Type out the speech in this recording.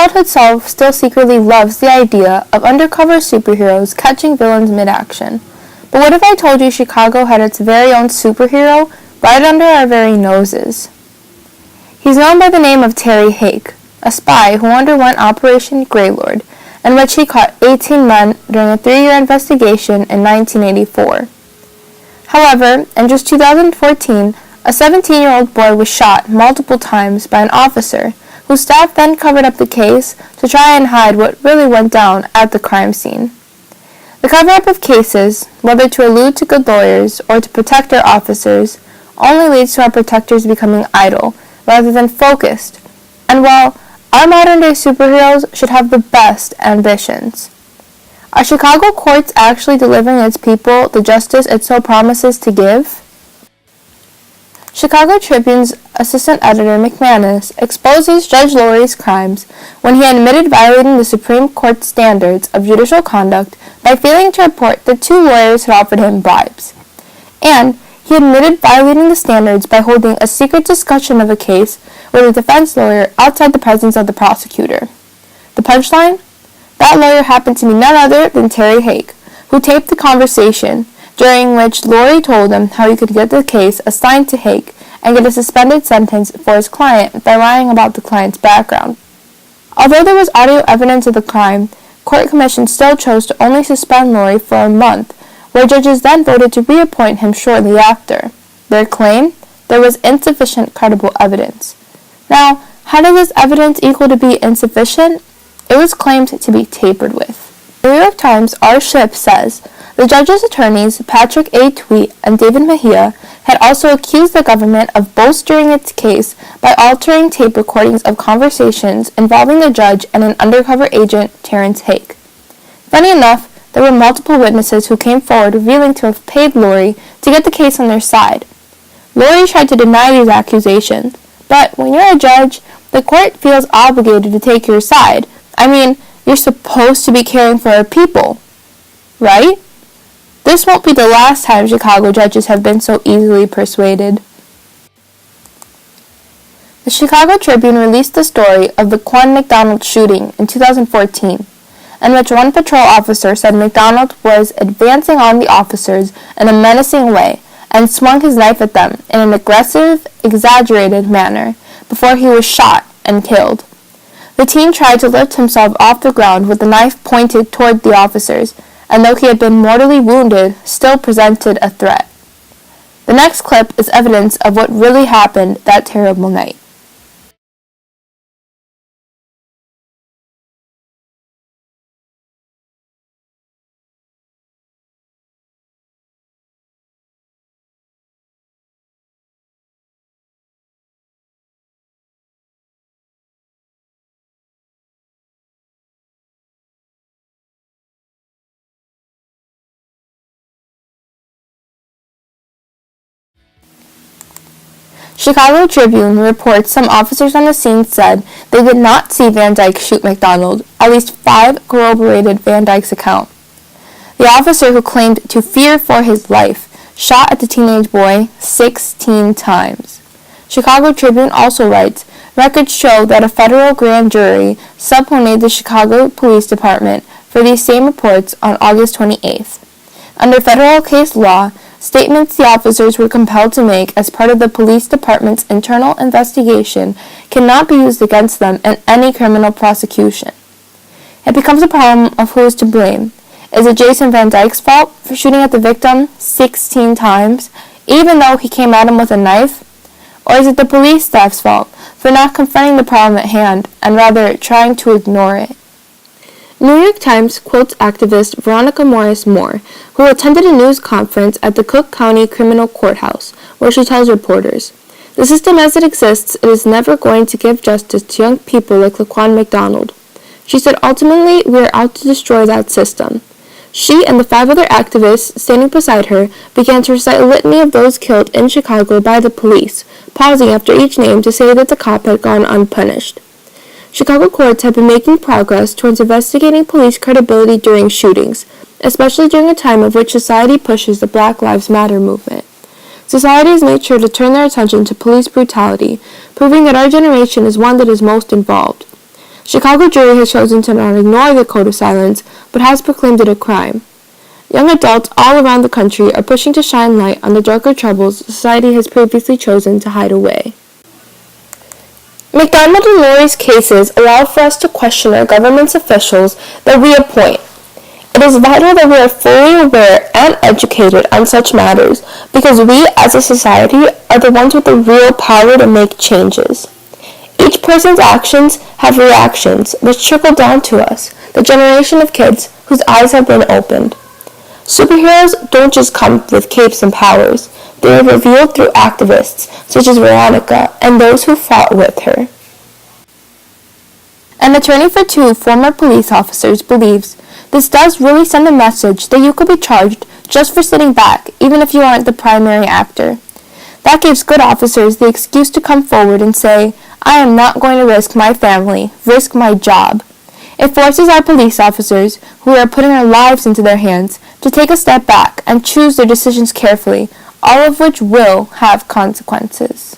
childhood self still secretly loves the idea of undercover superheroes catching villains mid-action. But what if I told you Chicago had its very own superhero right under our very noses? He's known by the name of Terry Hake, a spy who underwent Operation Greylord, in which he caught 18 men during a 3-year investigation in 1984. However, in just 2014, a 17-year-old boy was shot multiple times by an officer whose staff then covered up the case to try and hide what really went down at the crime scene. The cover-up of cases, whether to allude to good lawyers or to protect their officers, only leads to our protectors becoming idle rather than focused, and while our modern-day superheroes should have the best ambitions. Are Chicago courts actually delivering its people the justice it so promises to give? Chicago Tribune's assistant editor McManus exposes Judge Lurie's crimes when he admitted violating the Supreme Court standards of judicial conduct by failing to report that 2 lawyers had offered him bribes. And he admitted violating the standards by holding a secret discussion of a case with a defense lawyer outside the presence of the prosecutor. The punchline? That lawyer happened to be none other than Terry Hake, who taped the conversation, during which Lurie told him how he could get the case assigned to Hake and get a suspended sentence for his client by lying about the client's background. Although there was audio evidence of the crime, court commission still chose to only suspend Lurie for a month, where judges then voted to reappoint him shortly after. Their claim? There was insufficient credible evidence. Now, how does this evidence equal to be insufficient? It was claimed to be tapered with. The New York Times' R. Shipp says, the judge's attorneys, Patrick A. Tweet and David Mejia, had also accused the government of bolstering its case by altering tape recordings of conversations involving the judge and an undercover agent, Terrence Hake. Funny enough, there were multiple witnesses who came forward revealing to have paid Lurie to get the case on their side. Lurie tried to deny these accusations, but when you're a judge, the court feels obligated to take your side. I mean, you're supposed to be caring for our people, right? This won't be the last time Chicago judges have been so easily persuaded. The Chicago Tribune released the story of the Quan McDonald shooting in 2014, in which one patrol officer said McDonald was advancing on the officers in a menacing way and swung his knife at them in an aggressive, exaggerated manner before he was shot and killed. The teen tried to lift himself off the ground with the knife pointed toward the officers, and though he had been mortally wounded, still presented a threat. The next clip is evidence of what really happened that terrible night. Chicago Tribune reports some officers on the scene said they did not see Van Dyke shoot McDonald. At least 5 corroborated Van Dyke's account. The officer who claimed to fear for his life shot at the teenage boy 16 times. Chicago Tribune also writes, records show that a federal grand jury subpoenaed the Chicago Police Department for these same reports on August 28th. Under federal case law, statements the officers were compelled to make as part of the police department's internal investigation cannot be used against them in any criminal prosecution. It becomes a problem of who is to blame. Is it Jason Van Dyke's fault for shooting at the victim 16 times, even though he came at him with a knife? Or is it the police staff's fault for not confronting the problem at hand and rather trying to ignore it? New York Times quotes activist Veronica Morris Moore, who attended a news conference at the Cook County Criminal Courthouse, where she tells reporters, "The system as it exists, it is never going to give justice to young people like Laquan McDonald." She said, "Ultimately, we are out to destroy that system." She and the 5 other activists standing beside her began to recite a litany of those killed in Chicago by the police, pausing after each name to say that the cop had gone unpunished. Chicago courts have been making progress towards investigating police credibility during shootings, especially during a time of which society pushes the Black Lives Matter movement. Society has made sure to turn their attention to police brutality, proving that our generation is one that is most involved. Chicago jury has chosen to not ignore the code of silence, but has proclaimed it a crime. Young adults all around the country are pushing to shine light on the darker troubles society has previously chosen to hide away. McDonald and Lori's cases allow for us to question our government's officials that we appoint. It is vital that we are fully aware and educated on such matters because we as a society are the ones with the real power to make changes. Each person's actions have reactions which trickle down to us, the generation of kids whose eyes have been opened. Superheroes don't just come with capes and powers. They are revealed through activists such as Veronica and those who fought with her. An attorney for 2 former police officers believes this does really send a message that you could be charged just for sitting back, even if you aren't the primary actor. That gives good officers the excuse to come forward and say, I am not going to risk my family, risk my job. It forces our police officers, who are putting their lives into their hands, to take a step back and choose their decisions carefully, all of which will have consequences.